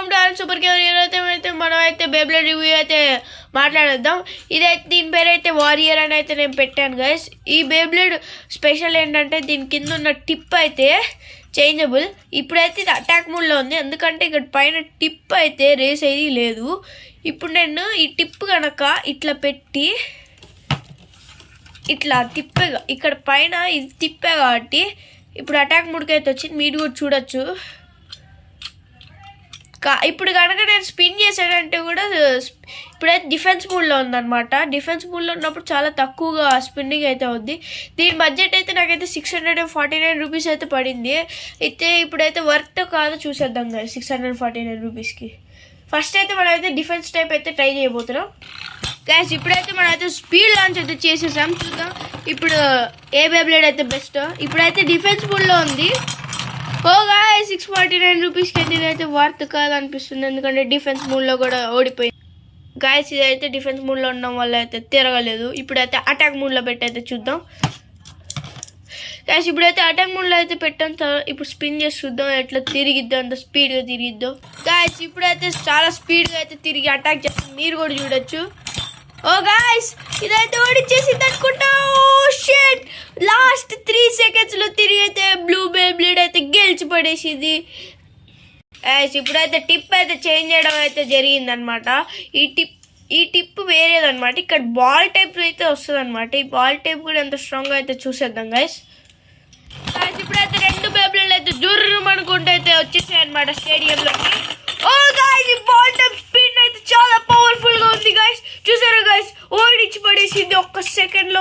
Welcome to our super care. అయితే మనం అయితే బేబ్లేడ్ రివ్యూ అయితే మాట్లాడేద్దాం. ఇదైతే దీని పేరు అయితే వారియర్ అని అయితే నేను పెట్టాను గైస్. ఈ బేబ్లేడ్ స్పెషల్ ఏంటంటే దీని కింద ఉన్న టిప్ అయితే చేంజబుల్. ఇప్పుడైతే ఇది అటాక్ మోడ్లో ఉంది, ఎందుకంటే ఇక్కడ పైన టిప్ అయితే రేస్ అయ్యి లేదు. ఇప్పుడు నేను ఈ టిప్ కనుక ఇట్లా పెట్టి ఇట్లా తిప్పేగా, ఇక్కడ పైన ఇది తిప్పే కాబట్టి ఇప్పుడు అటాక్ మోడ్కి అయితే వచ్చింది, మీరు కూడా చూడొచ్చు. ఇప్పుడు కనుక నేను స్పిన్ చేశానంటే కూడా ఇప్పుడైతే డిఫెన్స్ మోడ్లో ఉందన్నమాట. డిఫెన్స్ మోడ్లో ఉన్నప్పుడు చాలా తక్కువగా స్పిన్నింగ్ అయితే అవుద్ది. దీని బడ్జెట్ అయితే నాకైతే 649 రూపీస్ అయితే పడింది. అయితే ఇప్పుడైతే వర్త్ కాదో చూసేద్దాం కదా 649 రూపీస్కి. ఫస్ట్ అయితే మనం అయితే డిఫెన్స్ టైప్ అయితే ట్రై చేయబోతున్నాం గైస్. ఇప్పుడైతే మనం అయితే స్పీడ్ లాంచ్ అయితే చేసేసాం. చూద్దాం ఇప్పుడు ఏ బేబ్లేడ్ అయితే బెస్ట్. ఇప్పుడైతే డిఫెన్స్ మోడ్లో ఉంది. ఓ గాయ్స్ 649 రూపీస్కి అయితే ఇదైతే వర్త్ కాదనిపిస్తుంది, ఎందుకంటే డిఫెన్స్ మోడ్లో కూడా ఓడిపోయింది గాయ్స్. ఇదైతే డిఫెన్స్ మోడ్లో ఉండడం వల్ల అయితే తిరగలేదు. ఇప్పుడైతే అటాక్ మోడ్లో పెట్టి అయితే చూద్దాం గాయ్స్. ఇప్పుడైతే అటాక్ మోడ్లో అయితే పెట్టాం. ఇప్పుడు స్పిన్ చేసి చూద్దాం ఎట్లా తిరిగిద్దాం, అంత స్పీడ్గా తిరిగిద్దాం గాయ్స్. ఇప్పుడైతే చాలా స్పీడ్గా అయితే తిరిగి అటాక్ చేస్తుంది, మీరు కూడా చూడొచ్చు. ఓ గాయ్స్ ఇదైతే ఓడిచ్చేసింది అనుకుంటా. ఓ షిట్, లాస్ట్ 3 సెకండ్స్లో తిరిగి అయితే బ్లూ బేబ్లేడ్ అయితే గెలిచి పడేసింది. ఇప్పుడైతే టిప్ అయితే చేంజ్ చేయడం అయితే జరిగిందనమాట. ఈ టిప్ వేరేదనమాట. ఇక్కడ బాల్ టైప్ అయితే వస్తుంది అనమాట. ఈ బాల్ టైప్ కూడా ఎంత స్ట్రాంగ్గా అయితే చూసేద్దాం గైస్. ఇప్పుడైతే 2 బేబ్లేడ్లు అయితే జుర్రం అనుకుంటే అయితే వచ్చేసాయి అనమాట స్టేడియంలోకి. ఓ గాయ్స్ ఈ బాల్ టైప్ స్పిన్ అయితే చాలా పవర్ఫుల్గా ఉంది గైస్. చూసారా గైస్, ఓడిచ్చి పడేసింది ఒక్క సెకండ్లో.